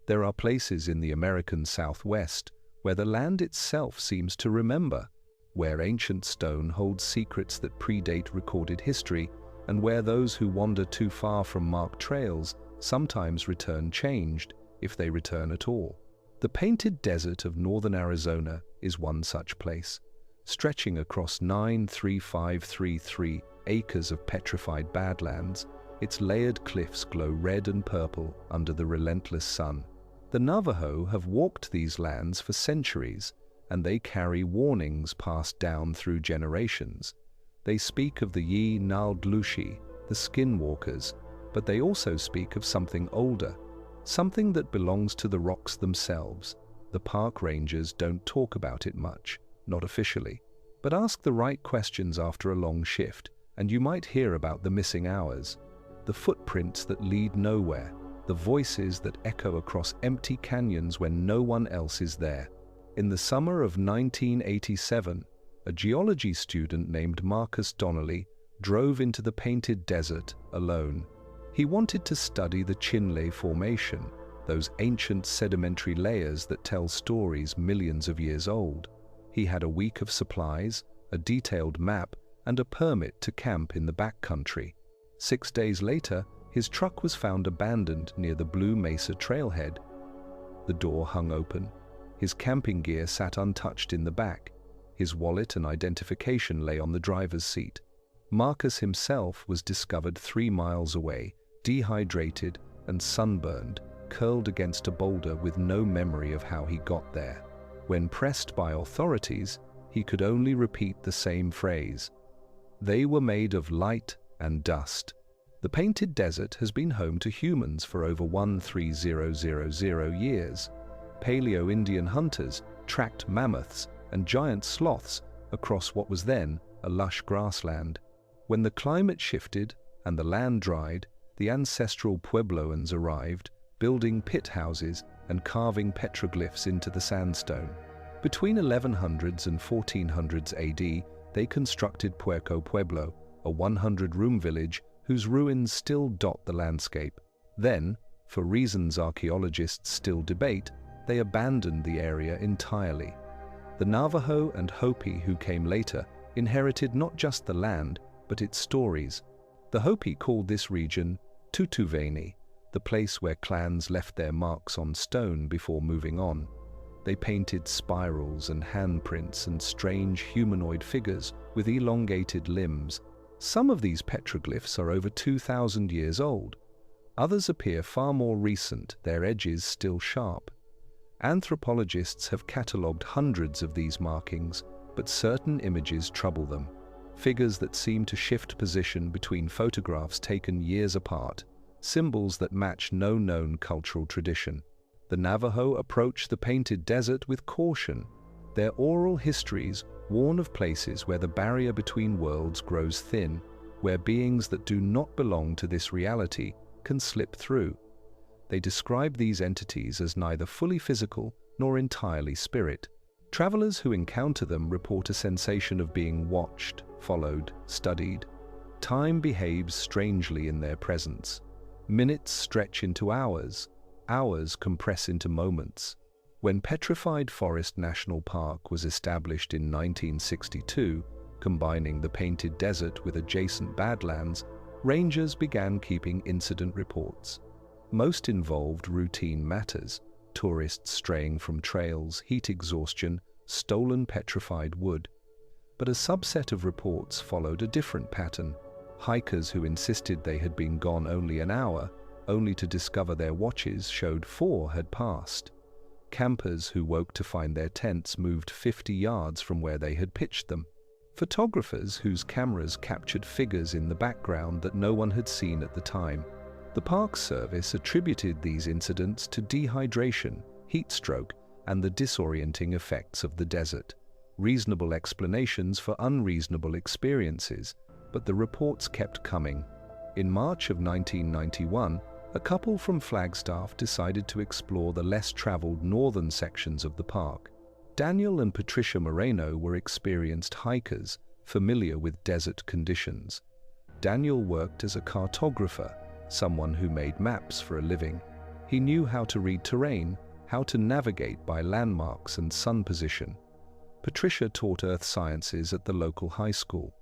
There are places in the American Southwest where the land itself seems to remember, where ancient stone holds secrets that predate recorded history, and where those who wander too far from marked trails sometimes return changed, if they return at all. The Painted Desert of northern Arizona is one such place. Stretching across 9,353 acres of petrified badlands, its layered cliffs glow red and purple under the relentless sun. The Navajo have walked these lands for centuries, and they carry warnings passed down through generations. They speak of the Yi-Naldlushi, the skinwalkers, but they also speak of something older, something that belongs to the rocks themselves. The park rangers don't talk about it much, not officially, but ask the right questions after a long shift, and you might hear about the missing hours, the footprints that lead nowhere, the voices that echo across empty canyons when no one else is there. In the summer of 1987, a geology student named Marcus Donnelly drove into the Painted Desert alone. He wanted to study the Chinle Formation, those ancient sedimentary layers that tell stories millions of years old. He had a week of supplies, a detailed map, and a permit to camp in the backcountry. 6 days later, his truck was found abandoned near the Blue Mesa trailhead. The door hung open. His camping gear sat untouched in the back. His wallet and identification lay on the driver's seat. Marcus himself was discovered 3 miles away, dehydrated and sunburned, curled against a boulder with no memory of how he got there. When pressed by authorities, he could only repeat the same phrase: "They were made of light and dust." The Painted Desert has been home to humans for over 13,000 years. Paleo-Indian hunters tracked mammoths and giant sloths across what was then a lush grassland. When the climate shifted and the land dried, the ancestral Puebloans arrived, building pit houses and carving petroglyphs into the sandstone. Between 1100s and 1400s AD, they constructed Puerco Pueblo, a 100-room village whose ruins still dot the landscape. Then, for reasons archaeologists still debate, they abandoned the area entirely. The Navajo and Hopi who came later inherited not just the land, but its stories. The Hopi called this region Tutuveni, the place where clans left their marks on stone before moving on. They painted spirals and handprints and strange humanoid figures with elongated limbs. Some of these petroglyphs are over 2,000 years old. Others appear far more recent, their edges still sharp. Anthropologists have catalogued hundreds of these markings, but certain images trouble them. Figures that seem to shift position between photographs taken years apart, symbols that match no known cultural tradition. The Navajo approach the Painted Desert with caution. Their oral histories warn of places where the barrier between worlds grows thin, where beings that do not belong to this reality can slip through. They describe these entities as neither fully physical nor entirely spirit. Travelers who encounter them report a sensation of being watched, followed, studied. Time behaves strangely in their presence. Minutes stretch into hours, hours compress into moments. When Petrified Forest National Park was established in 1962, combining the Painted Desert with adjacent badlands, rangers began keeping incident reports. Most involved routine matters: tourists straying from trails, heat exhaustion, stolen petrified wood. But a subset of reports followed a different pattern. Hikers who insisted they had been gone only an hour, only to discover their watches showed 4 had passed. Campers who woke to find their tents moved 50 yards from where they had pitched them. Photographers whose cameras captured figures in the background that no one had seen at the time. The Park Service attributed these incidents to dehydration, heat stroke, and the disorienting effects of the desert. Reasonable explanations for unreasonable experiences, but the reports kept coming. In March of 1991, a couple from Flagstaff decided to explore the less-traveled northern sections of the park. Daniel and Patricia Moreno were experienced hikers, familiar with desert conditions. Daniel worked as a cartographer, someone who made maps for a living. He knew how to read terrain, how to navigate by landmarks and sun position. Patricia taught earth sciences at the local high school.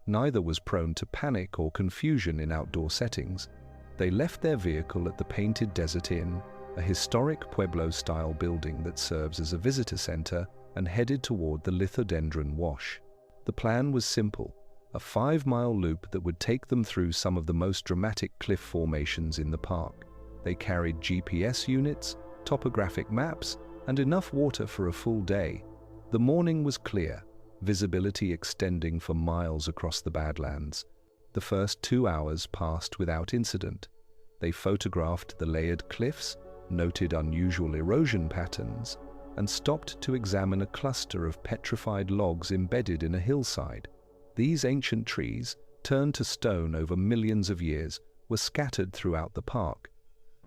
Neither was prone to panic or confusion in outdoor settings. They left their vehicle at the Painted Desert Inn, a historic Pueblo-style building that serves as a visitor center, and headed toward the Lithodendron Wash. The plan was simple, a 5-mile loop that would take them through some of the most dramatic cliff formations in the park. They carried GPS units, topographic maps, and enough water for a full day. The morning was clear, visibility extending for miles across the Badlands. The first 2 hours passed without incident. They photographed the layered cliffs, noted unusual erosion patterns, and stopped to examine a cluster of petrified logs embedded in a hillside. These ancient trees, turned to stone over millions of years, were scattered throughout the park.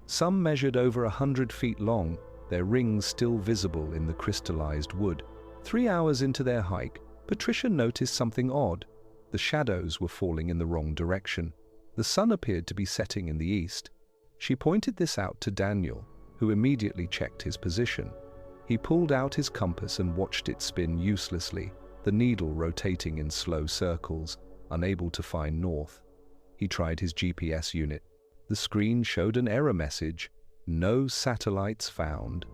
Some measured over 100 feet long, their rings still visible in the crystallized wood. 3 hours into their hike, Patricia noticed something odd. The shadows were falling in the wrong direction. The sun appeared to be setting in the east. She pointed this out to Daniel, who immediately checked his position. He pulled out his compass and watched it spin uselessly, the needle rotating in slow circles, unable to find north. He tried his GPS unit. The screen showed an error message, "No satellites found."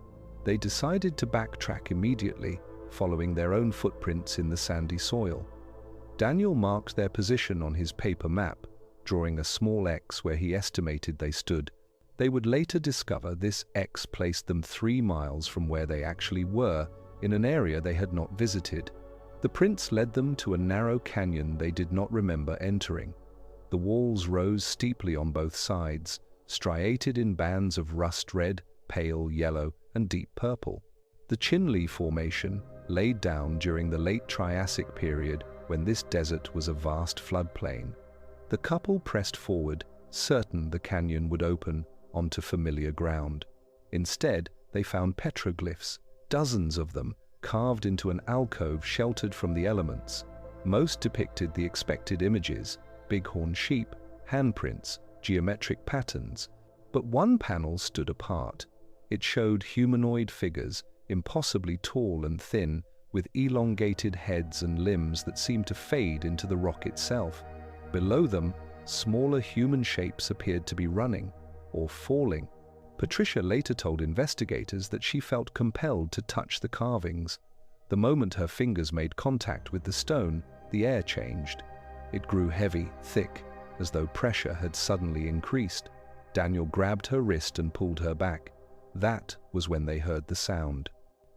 They decided to backtrack immediately, following their own footprints in the sandy soil. Daniel marked their position on his paper map, drawing a small X where he estimated they stood. They would later discover this X placed them 3 miles from where they actually were, in an area they had not visited. The prints led them to a narrow canyon they did not remember entering. The walls rose steeply on both sides, striated in bands of rust red, pale yellow, and deep purple. The Chinle Formation, laid down during the late Triassic period when this desert was a vast floodplain. The couple pressed forward, certain the canyon would open onto familiar ground. Instead, they found petroglyphs, dozens of them, carved into an alcove sheltered from the elements. Most depicted the expected images: bighorn sheep, handprints, geometric patterns. But one panel stood apart. It showed humanoid figures, impossibly tall and thin, with elongated heads and limbs that seemed to fade into the rock itself. Below them, smaller human shapes appeared to be running or falling. Patricia later told investigators that she felt compelled to touch the carvings. The moment her fingers made contact with the stone, the air changed. It grew heavy, thick, as though pressure had suddenly increased. Daniel grabbed her wrist and pulled her back. That was when they heard the sound.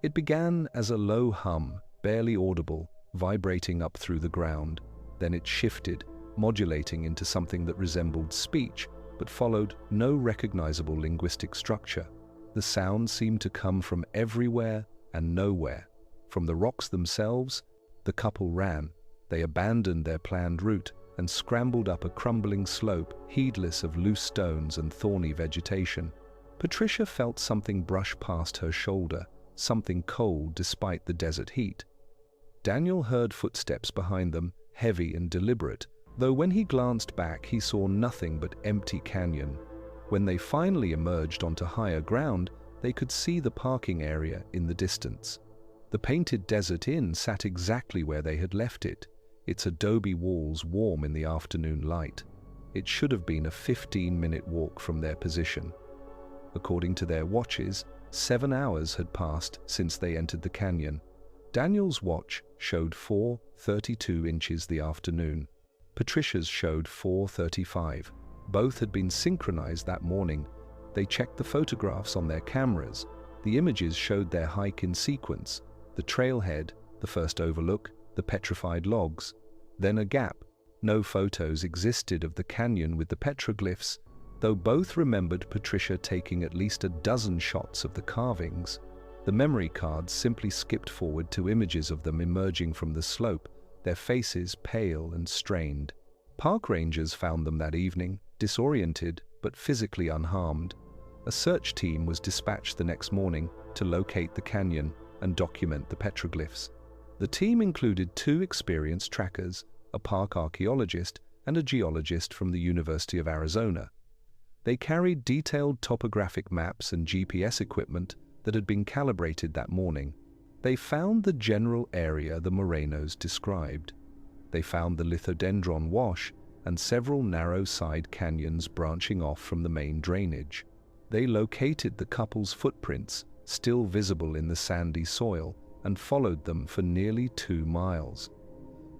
It began as a low hum, barely audible, vibrating up through the ground. Then it shifted, modulating into something that resembled speech, but followed no recognizable linguistic structure. The sound seemed to come from everywhere and nowhere. From the rocks themselves, the couple ran. They abandoned their planned route and scrambled up a crumbling slope, heedless of loose stones and thorny vegetation. Patricia felt something brush past her shoulder, something cold despite the desert heat. Daniel heard footsteps behind them, heavy and deliberate, though when he glanced back he saw nothing but empty canyon. When they finally emerged onto higher ground, they could see the parking area in the distance. The Painted Desert Inn sat exactly where they had left it, its adobe walls warm in the afternoon light. It should have been a 15-minute walk from their position. According to their watches, 7 hours had passed since they entered the canyon. Daniel's watch showed 4:32 inches the afternoon. Patricia's showed 4:35. Both had been synchronized that morning. They checked the photographs on their cameras. The images showed their hike in sequence: the trailhead, the first overlook, the petrified logs. Then a gap. No photos existed of the canyon with the petroglyphs, though both remembered Patricia taking at least a dozen shots of the carvings. The memory cards simply skipped forward to images of them emerging from the slope, their faces pale and strained. Park rangers found them that evening, disoriented but physically unharmed. A search team was dispatched the next morning to locate the canyon and document the petroglyphs. The team included 2 experienced trackers, a park archaeologist and a geologist from the University of Arizona. They carried detailed topographic maps and GPS equipment that had been calibrated that morning. They found the general area the Morenos described. They found the Lithodendron Wash and several narrow side canyons branching off from the main drainage. They located the couple's footprints, still visible in the sandy soil, and followed them for nearly 2 miles.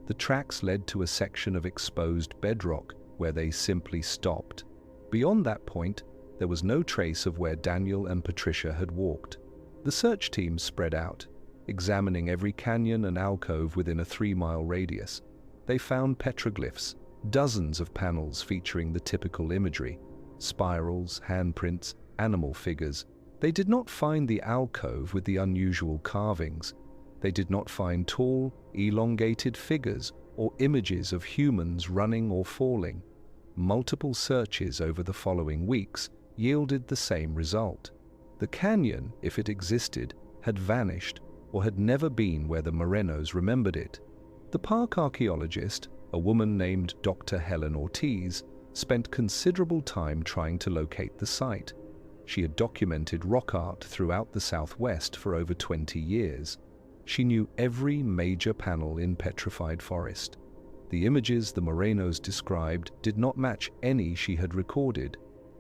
The tracks led to a section of exposed bedrock where they simply stopped. Beyond that point, there was no trace of where Daniel and Patricia had walked. The search team spread out, examining every canyon and alcove within a 3-mile radius. They found petroglyphs, dozens of panels featuring the typical imagery: spirals, handprints, animal figures. They did not find the alcove with the unusual carvings. They did not find tall, elongated figures or images of humans running or falling. Multiple searches over the following weeks yielded the same result. The canyon, if it existed, had vanished or had never been where the Morenos remembered it. The park archaeologist, a woman named Dr. Helen Ortiz, spent considerable time trying to locate the site. She had documented rock art throughout the Southwest for over 20 years. She knew every major panel in petrified forest. The images the Morenos described did not match any she had recorded.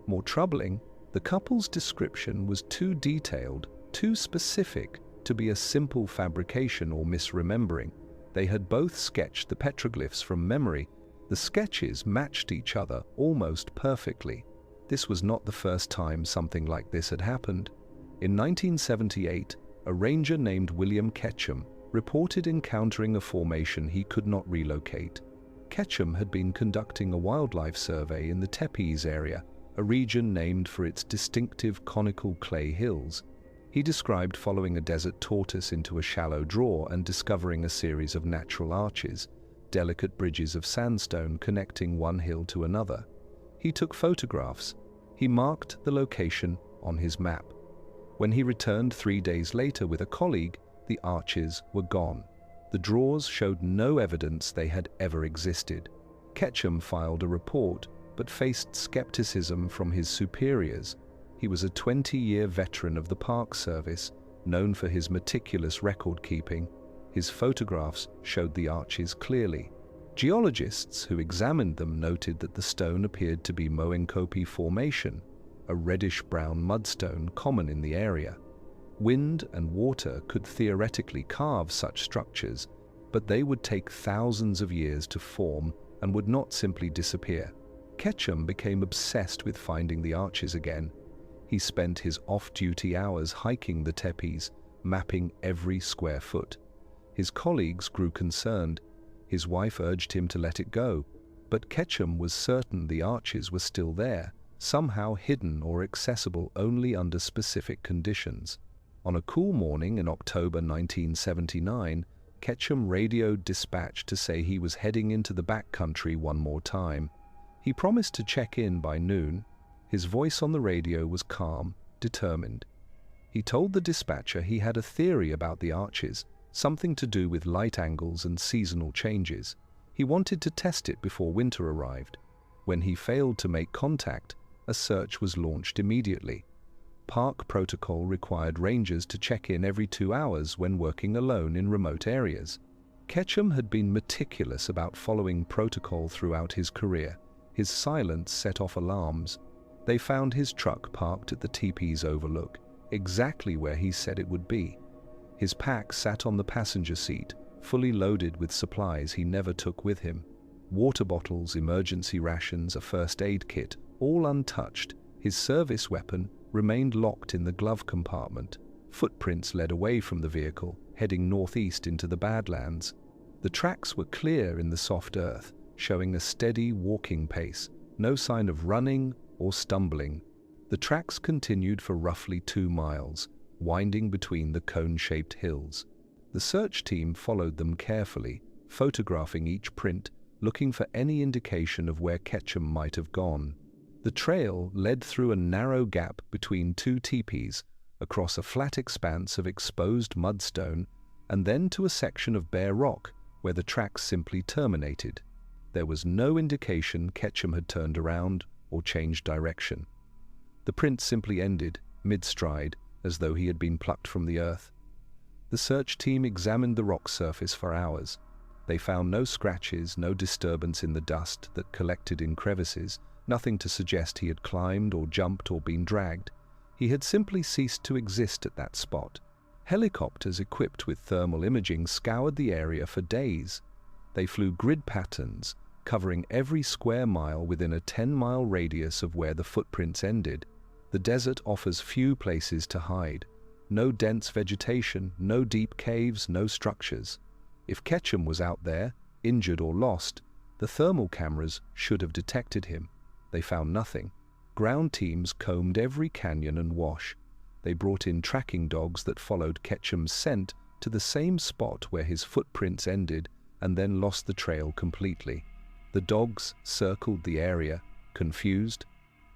More troubling, the couple's description was too detailed, too specific to be a simple fabrication or misremembering. They had both sketched the petroglyphs from memory. The sketches matched each other almost perfectly. This was not the first time something like this had happened. In 1978, a ranger named William Ketchum reported encountering a formation he could not relocate. Ketchum had been conducting a wildlife survey in the Tepees area, a region named for its distinctive conical clay hills. He described following a desert tortoise into a shallow draw and discovering a series of natural arches, delicate bridges of sandstone connecting one hill to another. He took photographs. He marked the location on his map. When he returned 3 days later with a colleague, the arches were gone. The draws showed no evidence they had ever existed. Ketchum filed a report, but faced skepticism from his superiors. He was a 20-year veteran of the Park Service, known for his meticulous record-keeping. His photographs showed the arches clearly. Geologists who examined them noted that the stone appeared to be Moenkopi Formation, a reddish-brown mudstone common in the area. Wind and water could theoretically carve such structures, but they would take thousands of years to form and would not simply disappear. Ketchum became obsessed with finding the arches again. He spent his off-duty hours hiking the tepees, mapping every square foot. His colleagues grew concerned. His wife urged him to let it go, but Ketchum was certain the arches were still there, somehow hidden or accessible only under specific conditions. On a cool morning in October 1979, Ketchum radioed dispatch to say he was heading into the backcountry one more time. He promised to check in by noon. His voice on the radio was calm, determined. He told the dispatcher he had a theory about the arches, something to do with light angles and seasonal changes. He wanted to test it before winter arrived. When he failed to make contact, a search was launched immediately. Park protocol required rangers to check in every 2 hours when working alone in remote areas. Ketchum had been meticulous about following protocol throughout his career. His silence set off alarms. They found his truck parked at the teepee's overlook, exactly where he said it would be. His pack sat on the passenger seat, fully loaded with supplies he never took with him. Water bottles, emergency rations, a first aid kit, all untouched. His service weapon remained locked in the glove compartment. Footprints led away from the vehicle, heading northeast into the Badlands. The tracks were clear in the soft earth, showing a steady walking pace, no sign of running or stumbling. The tracks continued for roughly 2 miles, winding between the cone-shaped hills. The search team followed them carefully, photographing each print, looking for any indication of where Ketchum might have gone. The trail led through a narrow gap between 2 teepees, across a flat expanse of exposed mudstone, and then to a section of bare rock where the tracks simply terminated. There was no indication Ketchum had turned around or changed direction. The print simply ended, mid-stride, as though he had been plucked from the earth. The search team examined the rock surface for hours. They found no scratches, no disturbance in the dust that collected in crevices, nothing to suggest he had climbed or jumped or been dragged. He had simply ceased to exist at that spot. Helicopters equipped with thermal imaging scoured the area for days. They flew grid patterns, covering every square mile within a 10-mile radius of where the footprints ended. The desert offers few places to hide. No dense vegetation, no deep caves, no structures. If Ketchum was out there, injured or lost, the thermal cameras should have detected him. They found nothing. Ground teams combed every canyon and wash. They brought in tracking dogs that followed Ketchum's scent to the same spot where his footprints ended and then lost the trail completely. The dogs circled the area, confused,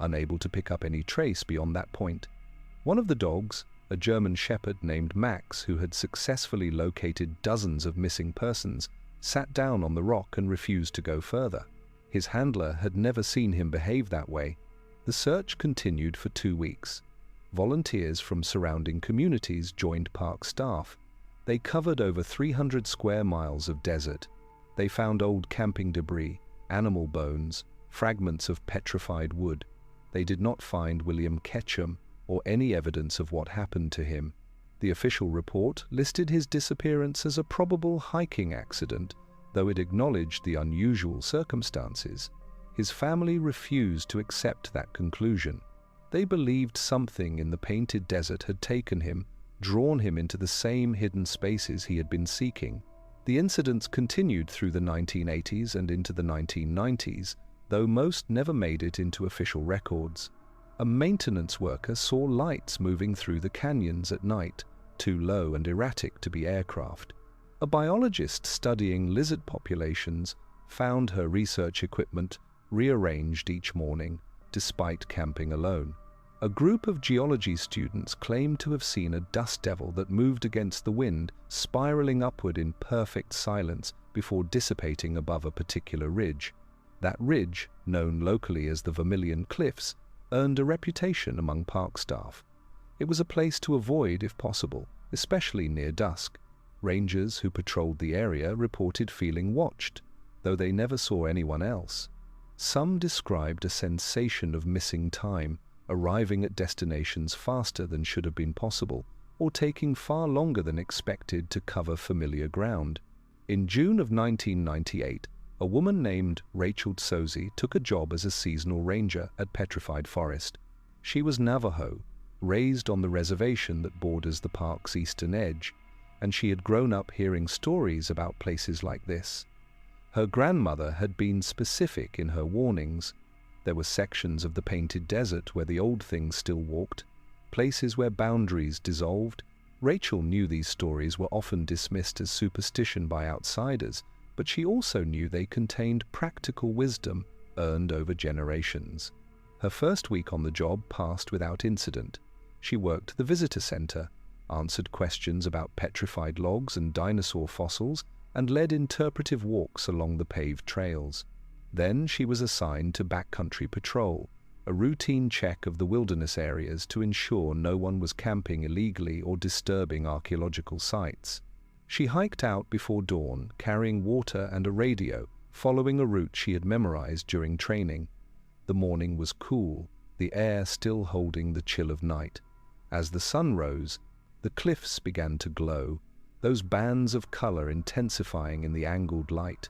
unable to pick up any trace beyond that point. One of the dogs, a German shepherd named Max, who had successfully located dozens of missing persons, sat down on the rock and refused to go further. His handler had never seen him behave that way. The search continued for 2 weeks. Volunteers from surrounding communities joined park staff. They covered over 300 square miles of desert. They found old camping debris, animal bones, fragments of petrified wood. They did not find William Ketchum or any evidence of what happened to him. The official report listed his disappearance as a probable hiking accident, though it acknowledged the unusual circumstances. His family refused to accept that conclusion. They believed something in the painted desert had taken him, drawn him into the same hidden spaces he had been seeking. The incidents continued through the 1980s and into the 1990s, though most never made it into official records. A maintenance worker saw lights moving through the canyons at night, too low and erratic to be aircraft. A biologist studying lizard populations found her research equipment rearranged each morning, despite camping alone. A group of geology students claimed to have seen a dust devil that moved against the wind, spiraling upward in perfect silence before dissipating above a particular ridge. That ridge, known locally as the Vermilion Cliffs, earned a reputation among park staff. It was a place to avoid if possible, especially near dusk. Rangers who patrolled the area reported feeling watched, though they never saw anyone else. Some described a sensation of missing time, arriving at destinations faster than should have been possible, or taking far longer than expected to cover familiar ground. In June of 1998, a woman named Rachel Tsozi took a job as a seasonal ranger at Petrified Forest. She was Navajo, raised on the reservation that borders the park's eastern edge, and she had grown up hearing stories about places like this. Her grandmother had been specific in her warnings. There were sections of the painted desert where the old things still walked, places where boundaries dissolved. Rachel knew these stories were often dismissed as superstition by outsiders, but she also knew they contained practical wisdom earned over generations. Her first week on the job passed without incident. She worked the visitor center, answered questions about petrified logs and dinosaur fossils, and led interpretive walks along the paved trails. Then she was assigned to backcountry patrol, a routine check of the wilderness areas to ensure no one was camping illegally or disturbing archaeological sites. She hiked out before dawn, carrying water and a radio, following a route she had memorized during training. The morning was cool, the air still holding the chill of night. As the sun rose, the cliffs began to glow, those bands of color intensifying in the angled light.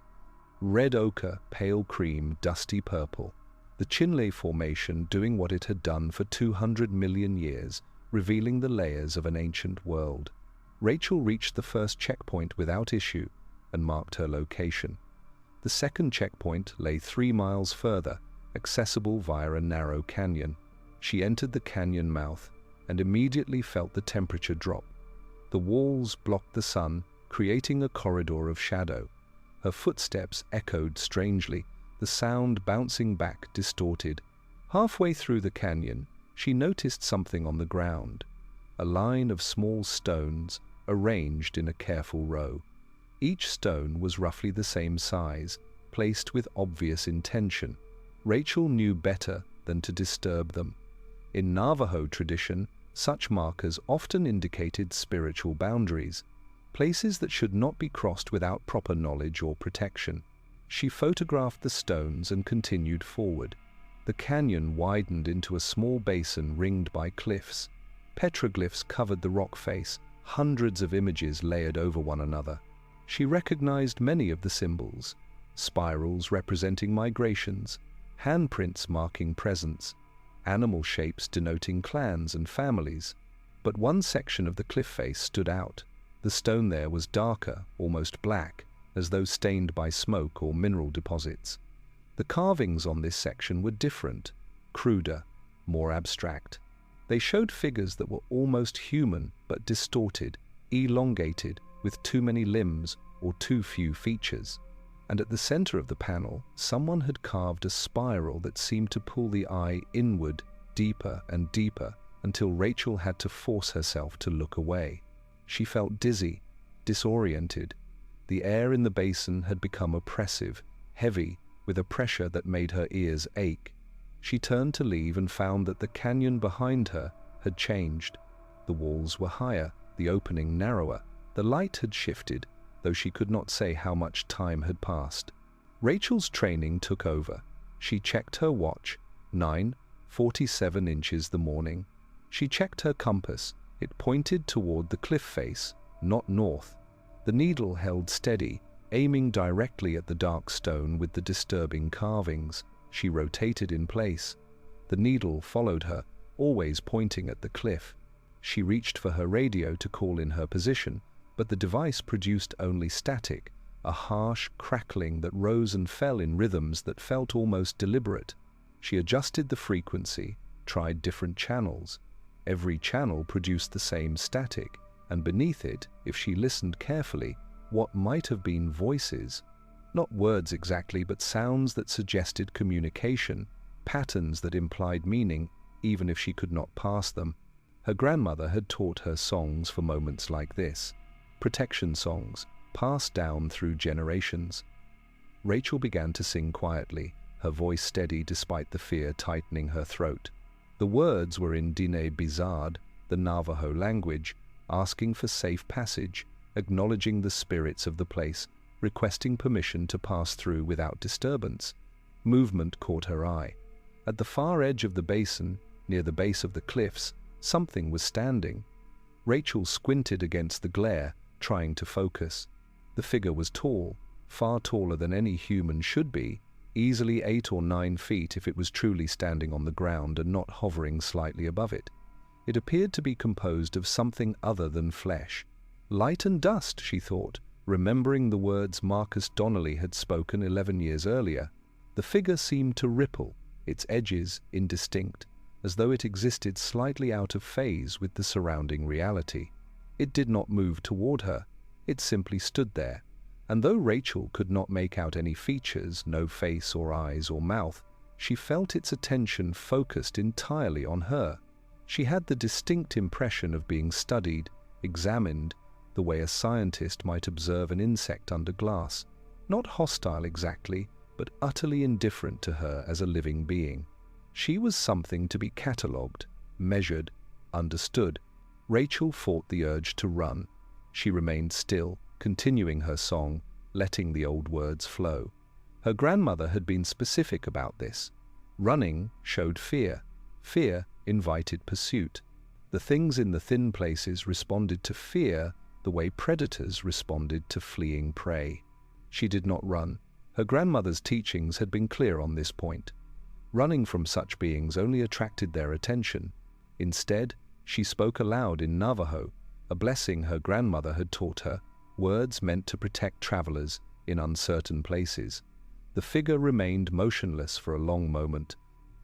Red ochre, pale cream, dusty purple. The Chinle Formation doing what it had done for 200 million years, revealing the layers of an ancient world. Rachel reached the first checkpoint without issue and marked her location. The second checkpoint lay 3 miles further, accessible via a narrow canyon. She entered the canyon mouth and immediately felt the temperature drop. The walls blocked the sun, creating a corridor of shadow. Her footsteps echoed strangely, the sound bouncing back distorted. Halfway through the canyon, she noticed something on the ground. A line of small stones arranged in a careful row. Each stone was roughly the same size, placed with obvious intention. Rachel knew better than to disturb them. In Navajo tradition, such markers often indicated spiritual boundaries, places that should not be crossed without proper knowledge or protection. She photographed the stones and continued forward. The canyon widened into a small basin ringed by cliffs. Petroglyphs covered the rock face, hundreds of images layered over one another. She recognized many of the symbols: spirals representing migrations, handprints marking presence, animal shapes denoting clans and families. But one section of the cliff face stood out. The stone there was darker, almost black, as though stained by smoke or mineral deposits. The carvings on this section were different, cruder, more abstract. They showed figures that were almost human but distorted, elongated, with too many limbs or too few features. And at the center of the panel, someone had carved a spiral that seemed to pull the eye inward, deeper and deeper, until Rachel had to force herself to look away. She felt dizzy, disoriented. The air in the basin had become oppressive, heavy, with a pressure that made her ears ache. She turned to leave and found that the canyon behind her had changed. The walls were higher, the opening narrower. The light had shifted, though she could not say how much time had passed. Rachel's training took over. She checked her watch, 9:47 inches the morning. She checked her compass. It pointed toward the cliff face, not north. The needle held steady, aiming directly at the dark stone with the disturbing carvings. She rotated in place. The needle followed her, always pointing at the cliff. She reached for her radio to call in her position, but the device produced only static, a harsh crackling that rose and fell in rhythms that felt almost deliberate. She adjusted the frequency, tried different channels. Every channel produced the same static, and beneath it, if she listened carefully, what might have been voices. Not words exactly, but sounds that suggested communication, patterns that implied meaning, even if she could not pass them. Her grandmother had taught her songs for moments like this. Protection songs, passed down through generations. Rachel began to sing quietly, her voice steady despite the fear tightening her throat. The words were in Diné Bizard, the Navajo language, asking for safe passage, acknowledging the spirits of the place, requesting permission to pass through without disturbance. Movement caught her eye. At the far edge of the basin, near the base of the cliffs, something was standing. Rachel squinted against the glare, trying to focus. The figure was tall, far taller than any human should be, easily 8 or 9 feet if it was truly standing on the ground and not hovering slightly above it. It appeared to be composed of something other than flesh. Light and dust, she thought, remembering the words Marcus Donnelly had spoken 11 years earlier. The figure seemed to ripple, its edges indistinct, as though it existed slightly out of phase with the surrounding reality. It did not move toward her, it simply stood there, and though Rachel could not make out any features, no face or eyes or mouth, she felt its attention focused entirely on her. She had the distinct impression of being studied, examined, the way a scientist might observe an insect under glass, not hostile exactly, but utterly indifferent to her as a living being. She was something to be catalogued, measured, understood. Rachel fought the urge to run. She remained still, continuing her song, letting the old words flow. Her grandmother had been specific about this. Running showed fear. Fear invited pursuit. The things in the thin places responded to fear the way predators responded to fleeing prey. She did not run. Her grandmother's teachings had been clear on this point. Running from such beings only attracted their attention. Instead, she spoke aloud in Navajo, a blessing her grandmother had taught her, words meant to protect travelers in uncertain places. The figure remained motionless for a long moment.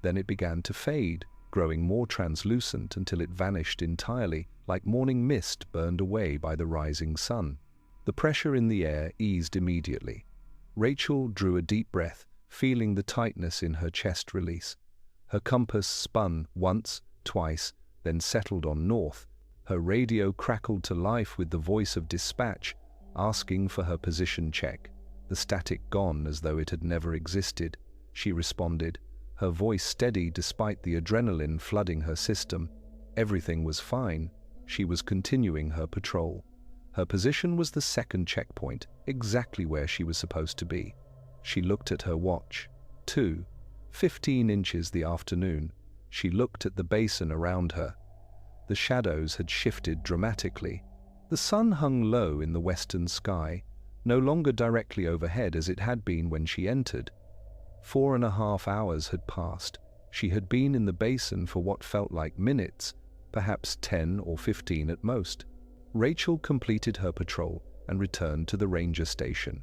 Then it began to fade, growing more translucent until it vanished entirely, like morning mist burned away by the rising sun. The pressure in the air eased immediately. Rachel drew a deep breath, feeling the tightness in her chest release. Her compass spun once, twice, then settled on north. Her radio crackled to life with the voice of dispatch, asking for her position check. The static gone as though it had never existed. She responded, her voice steady despite the adrenaline flooding her system. Everything was fine. She was continuing her patrol. Her position was the second checkpoint, exactly where she was supposed to be. She looked at her watch. 2:15 inches the afternoon. She looked at the basin around her. The shadows had shifted dramatically. The sun hung low in the western sky, no longer directly overhead as it had been when she entered. 4.5 hours had passed. She had been in the basin for what felt like minutes, perhaps 10 or 15 at most. Rachel completed her patrol and returned to the ranger station.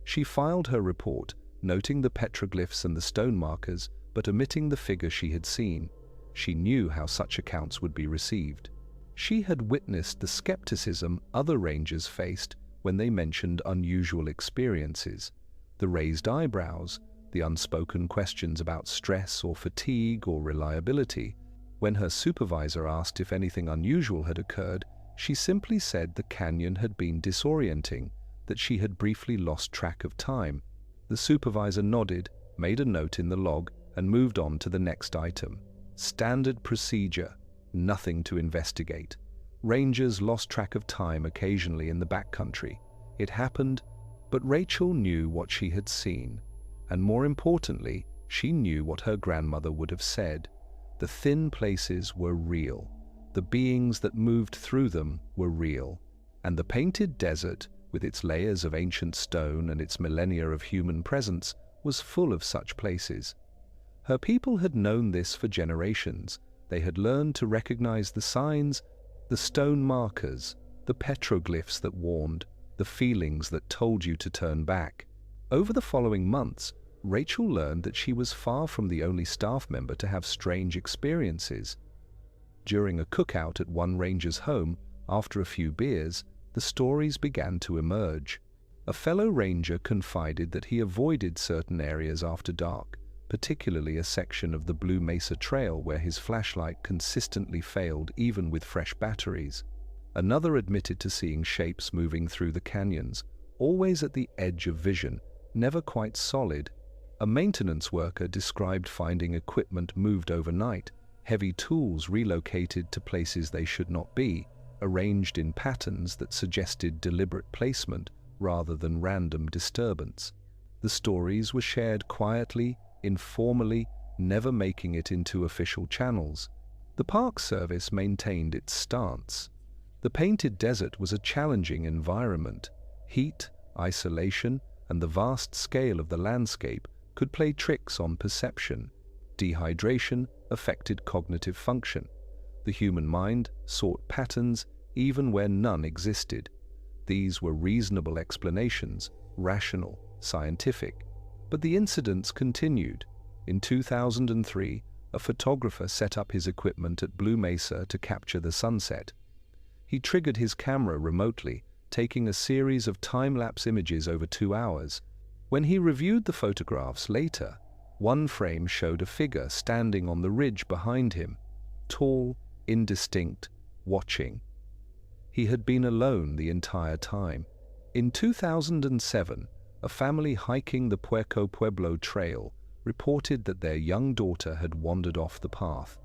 She filed her report, noting the petroglyphs and the stone markers, but omitting the figure she had seen. She knew how such accounts would be received. She had witnessed the skepticism other rangers faced when they mentioned unusual experiences. The raised eyebrows, the unspoken questions about stress or fatigue or reliability. When her supervisor asked if anything unusual had occurred, she simply said the canyon had been disorienting, that she had briefly lost track of time. The supervisor nodded, made a note in the log, and moved on to the next item. Standard procedure, nothing to investigate. Rangers lost track of time occasionally in the backcountry. It happened, but Rachel knew what she had seen. And more importantly, she knew what her grandmother would have said. The thin places were real. The beings that moved through them were real. And the painted desert, with its layers of ancient stone and its millennia of human presence, was full of such places. Her people had known this for generations. They had learned to recognize the signs, the stone markers, the petroglyphs that warned, the feelings that told you to turn back. Over the following months, Rachel learned that she was far from the only staff member to have strange experiences. During a cookout at one ranger's home, after a few beers, the stories began to emerge. A fellow ranger confided that he avoided certain areas after dark, particularly a section of the Blue Mesa Trail where his flashlight consistently failed even with fresh batteries. Another admitted to seeing shapes moving through the canyons, always at the edge of vision, never quite solid. A maintenance worker described finding equipment moved overnight, heavy tools relocated to places they should not be, arranged in patterns that suggested deliberate placement rather than random disturbance. The stories were shared quietly, informally, never making it into official channels. The Park Service maintained its stance. The Painted Desert was a challenging environment. Heat, isolation, and the vast scale of the landscape could play tricks on perception. Dehydration affected cognitive function. The human mind sought patterns even where none existed. These were reasonable explanations, rational, scientific. But the incidents continued. In 2003, a photographer set up his equipment at Blue Mesa to capture the sunset. He triggered his camera remotely, taking a series of time-lapse images over 2 hours. When he reviewed the photographs later, one frame showed a figure standing on the ridge behind him, tall, indistinct, watching. He had been alone the entire time. In 2007, a family hiking the Puerco Pueblo Trail reported that their young daughter had wandered off the path.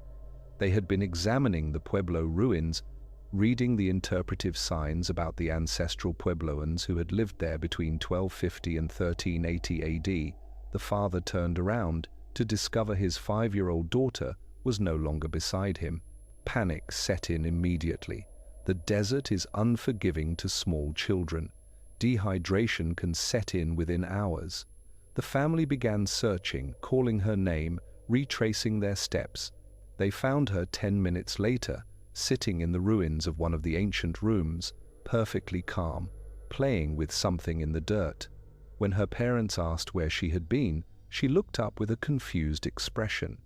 They had been examining the Pueblo ruins, reading the interpretive signs about the ancestral Puebloans who had lived there between 1250 and 1380 AD. The father turned around to discover his 5-year-old daughter was no longer beside him. Panic set in immediately. The desert is unforgiving to small children. Dehydration can set in within hours. The family began searching, calling her name, retracing their steps. They found her 10 minutes later, sitting in the ruins of one of the ancient rooms, perfectly calm, playing with something in the dirt. When her parents asked where she had been, she looked up with a confused expression.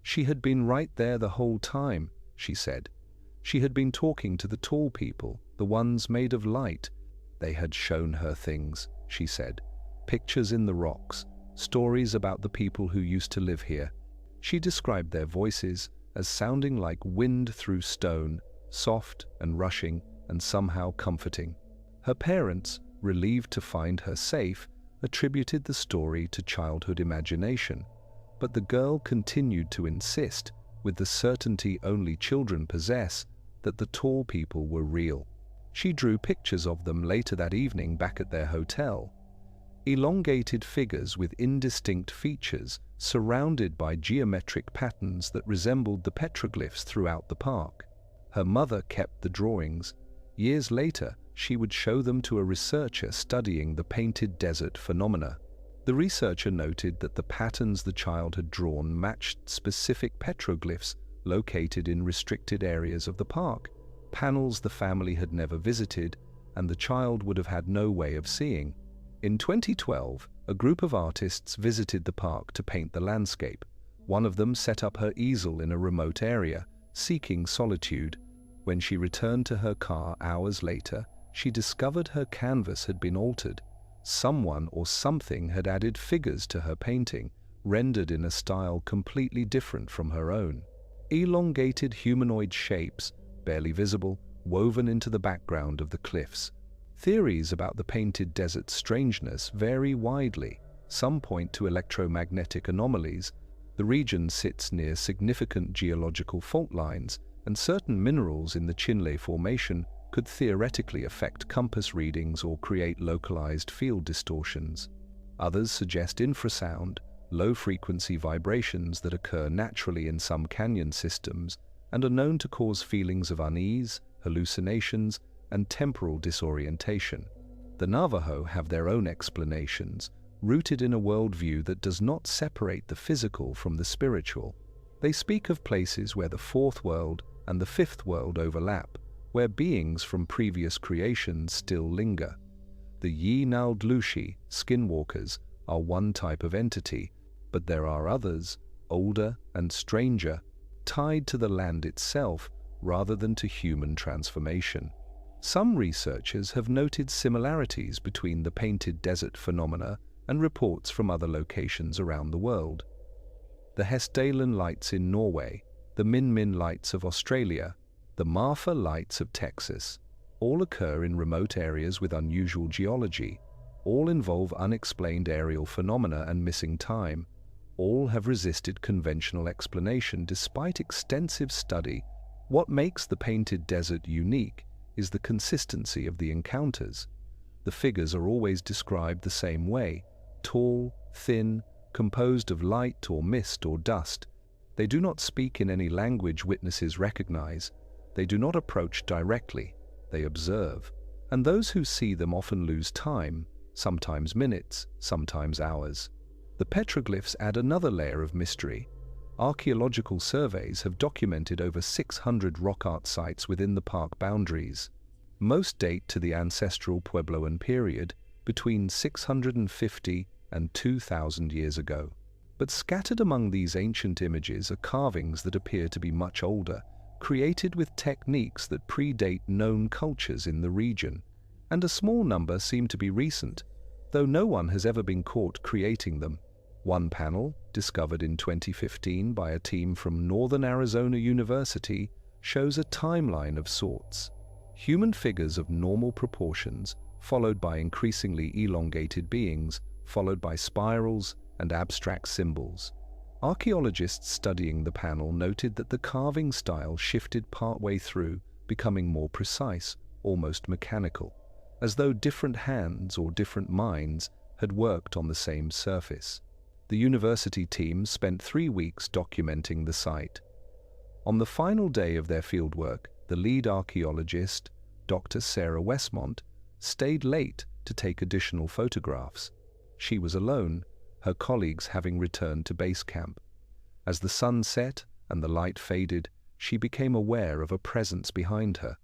She had been right there the whole time, she said. She had been talking to the tall people, the ones made of light. They had shown her things, she said. Pictures in the rocks, stories about the people who used to live here. She described their voices as sounding like wind through stone, soft and rushing and somehow comforting. Her parents, relieved to find her safe, attributed the story to childhood imagination. But the girl continued to insist, with the certainty only children possess, that the tall people were real. She drew pictures of them later that evening back at their hotel. Elongated figures with indistinct features, surrounded by geometric patterns that resembled the petroglyphs throughout the park. Her mother kept the drawings. Years later, she would show them to a researcher studying the painted desert phenomena. The researcher noted that the patterns the child had drawn matched specific petroglyphs located in restricted areas of the park, panels the family had never visited and the child would have had no way of seeing. In 2012, a group of artists visited the park to paint the landscape. One of them set up her easel in a remote area, seeking solitude. When she returned to her car hours later, she discovered her canvas had been altered. Someone or something had added figures to her painting, rendered in a style completely different from her own. Elongated humanoid shapes, barely visible, woven into the background of the cliffs. Theories about the painted desert's strangeness vary widely. Some point to electromagnetic anomalies. The region sits near significant geological fault lines, and certain minerals in the Chinle Formation could theoretically affect compass readings or create localized field distortions. Others suggest infrasound, low-frequency vibrations that occur naturally in some canyon systems and are known to cause feelings of unease, hallucinations, and temporal disorientation. The Navajo have their own explanations, rooted in a worldview that does not separate the physical from the spiritual. They speak of places where the fourth world and the fifth world overlap, where beings from previous creations still linger. The Yi-Naldlushi, skinwalkers, are one type of entity, but there are others, older and stranger, tied to the land itself rather than to human transformation. Some researchers have noted similarities between the painted desert phenomena and reports from other locations around the world. The Hessdalen lights in Norway, the Min Min lights of Australia, the Marfa lights of Texas, all occur in remote areas with unusual geology, all involve unexplained aerial phenomena and missing time, all have resisted conventional explanation despite extensive study. What makes the painted desert unique is the consistency of the encounters. The figures are always described the same way, tall, thin, composed of light or mist or dust. They do not speak in any language witnesses recognize. They do not approach directly. They observe. And those who see them often lose time, sometimes minutes, sometimes hours. The petroglyphs add another layer of mystery. Archaeological surveys have documented over 600 rock art sites within the park boundaries. Most date to the ancestral Puebloan period, between 650 and 2,000 years ago. But scattered among these ancient images are carvings that appear to be much older, created with techniques that predate known cultures in the region. And a small number seem to be recent, though no one has ever been caught creating them. One panel, discovered in 2015 by a team from Northern Arizona University, shows a timeline of sorts. Human figures of normal proportions, followed by increasingly elongated beings, followed by spirals and abstract symbols. Archaeologists studying the panel noted that the carving style shifted partway through, becoming more precise, almost mechanical, as though different hands or different minds had worked on the same surface. The university team spent 3 weeks documenting the site. On the final day of their fieldwork, the lead archaeologist, Dr. Sarah Westmont, stayed late to take additional photographs. She was alone, her colleagues having returned to base camp. As the sun set and the light faded, she became aware of a presence behind her.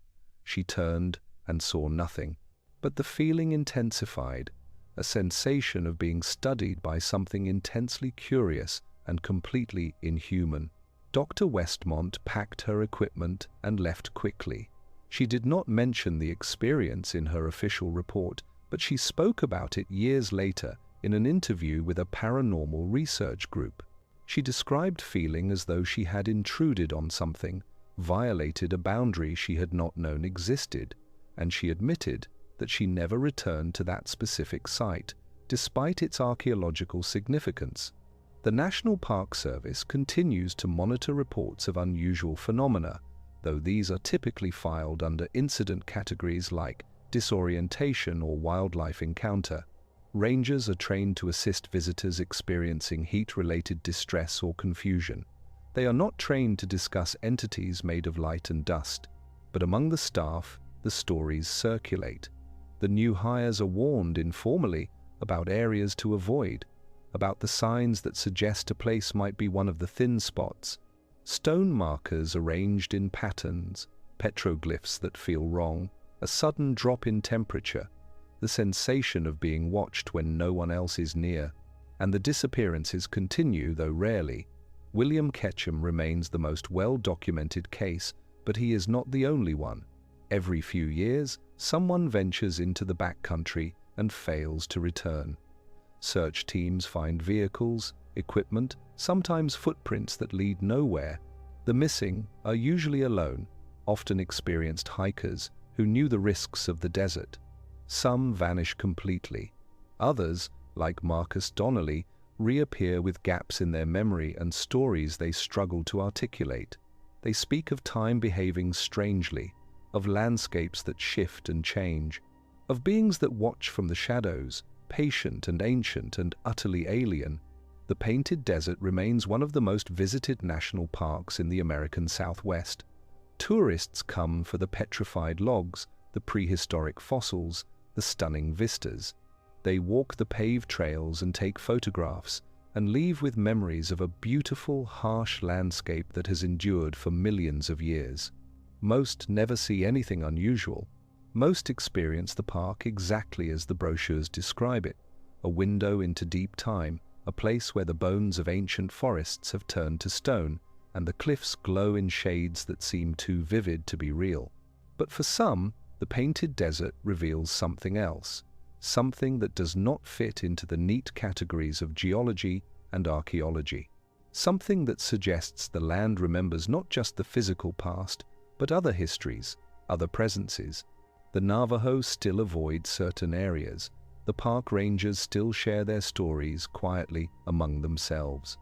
She turned and saw nothing, but the feeling intensified, a sensation of being studied by something intensely curious and completely inhuman. Dr. Westmont packed her equipment and left quickly. She did not mention the experience in her official report, but she spoke about it years later in an interview with a paranormal research group. She described feeling as though she had intruded on something, violated a boundary she had not known existed, and she admitted that she never returned to that specific site, despite its archaeological significance. The National Park Service continues to monitor reports of unusual phenomena, though these are typically filed under incident categories like disorientation or wildlife encounter. Rangers are trained to assist visitors experiencing heat-related distress or confusion. They are not trained to discuss entities made of light and dust, but among the staff, the stories circulate. The new hires are warned informally about areas to avoid, about the signs that suggest a place might be one of the thin spots. Stone markers arranged in patterns, petroglyphs that feel wrong, a sudden drop in temperature, the sensation of being watched when no one else is near, and the disappearances continue, though rarely. William Ketchum remains the most well-documented case, but he is not the only one. Every few years, someone ventures into the backcountry and fails to return. Search teams find vehicles, equipment, sometimes footprints that lead nowhere. The missing are usually alone, often experienced hikers who knew the risks of the desert. Some vanish completely. Others, like Marcus Donnelly, reappear with gaps in their memory and stories they struggle to articulate. They speak of time behaving strangely, of landscapes that shift and change, of beings that watch from the shadows, patient and ancient and utterly alien. The Painted Desert remains one of the most visited national parks in the American Southwest. Tourists come for the petrified logs, the prehistoric fossils, the stunning vistas. They walk the paved trails and take photographs, and leave with memories of a beautiful, harsh landscape that has endured for millions of years. Most never see anything unusual. Most experience the park exactly as the brochures describe it, a window into deep time, a place where the bones of ancient forests have turned to stone, and the cliffs glow in shades that seem too vivid to be real. But for some, the Painted Desert reveals something else, something that does not fit into the neat categories of geology and archaeology. Something that suggests the land remembers not just the physical past, but other histories, other presences. The Navajo still avoid certain areas. The park rangers still share their stories quietly among themselves.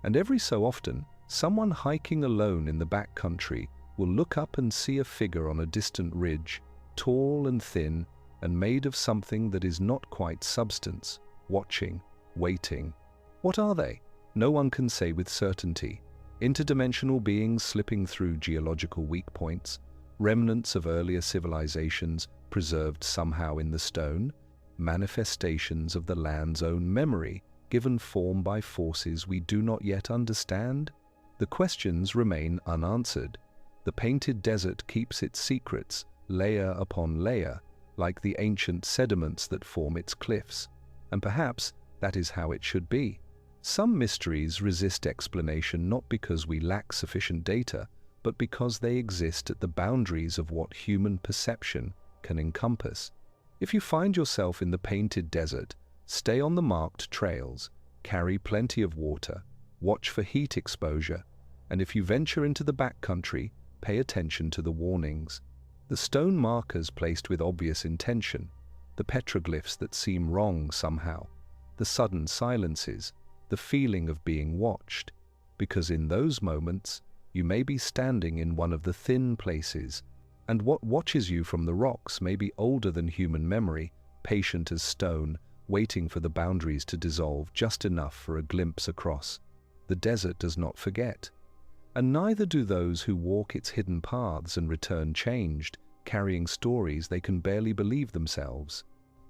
And every so often, someone hiking alone in the backcountry will look up and see a figure on a distant ridge, tall and thin, and made of something that is not quite substance, watching, waiting. What are they? No one can say with certainty. Interdimensional beings slipping through geological weak points, remnants of earlier civilizations preserved somehow in the stone, manifestations of the land's own memory given form by forces we do not yet understand? The questions remain unanswered. The Painted Desert keeps its secrets, layer upon layer, like the ancient sediments that form its cliffs. And perhaps that is how it should be. Some mysteries resist explanation not because we lack sufficient data, but because they exist at the boundaries of what human perception can encompass. If you find yourself in the Painted Desert, stay on the marked trails, carry plenty of water, watch for heat exposure, and if you venture into the backcountry, pay attention to the warnings. The stone markers placed with obvious intention, the petroglyphs that seem wrong somehow, the sudden silences, the feeling of being watched, because in those moments, you may be standing in one of the thin places, and what watches you from the rocks may be older than human memory, patient as stone, waiting for the boundaries to dissolve just enough for a glimpse across. The desert does not forget, and neither do those who walk its hidden paths and return changed, carrying stories they can barely believe themselves.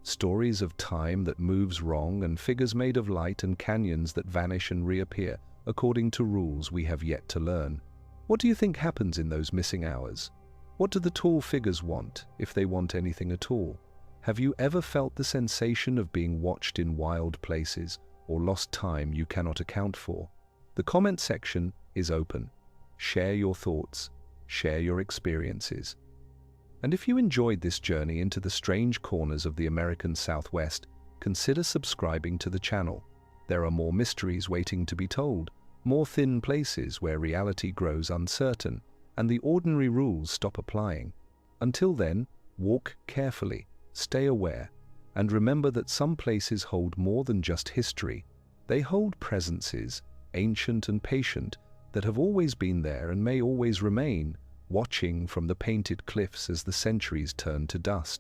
Stories of time that moves wrong and figures made of light and canyons that vanish and reappear according to rules we have yet to learn. What do you think happens in those missing hours? What do the tall figures want, if they want anything at all? Have you ever felt the sensation of being watched in wild places or lost time you cannot account for? The comment section is open. Share your thoughts, share your experiences. And if you enjoyed this journey into the strange corners of the American Southwest, consider subscribing to the channel. There are more mysteries waiting to be told, more thin places where reality grows uncertain, and the ordinary rules stop applying. Until then, walk carefully, stay aware, and remember that some places hold more than just history. They hold presences, ancient and patient, that have always been there and may always remain, watching from the painted cliffs as the centuries turn to dust.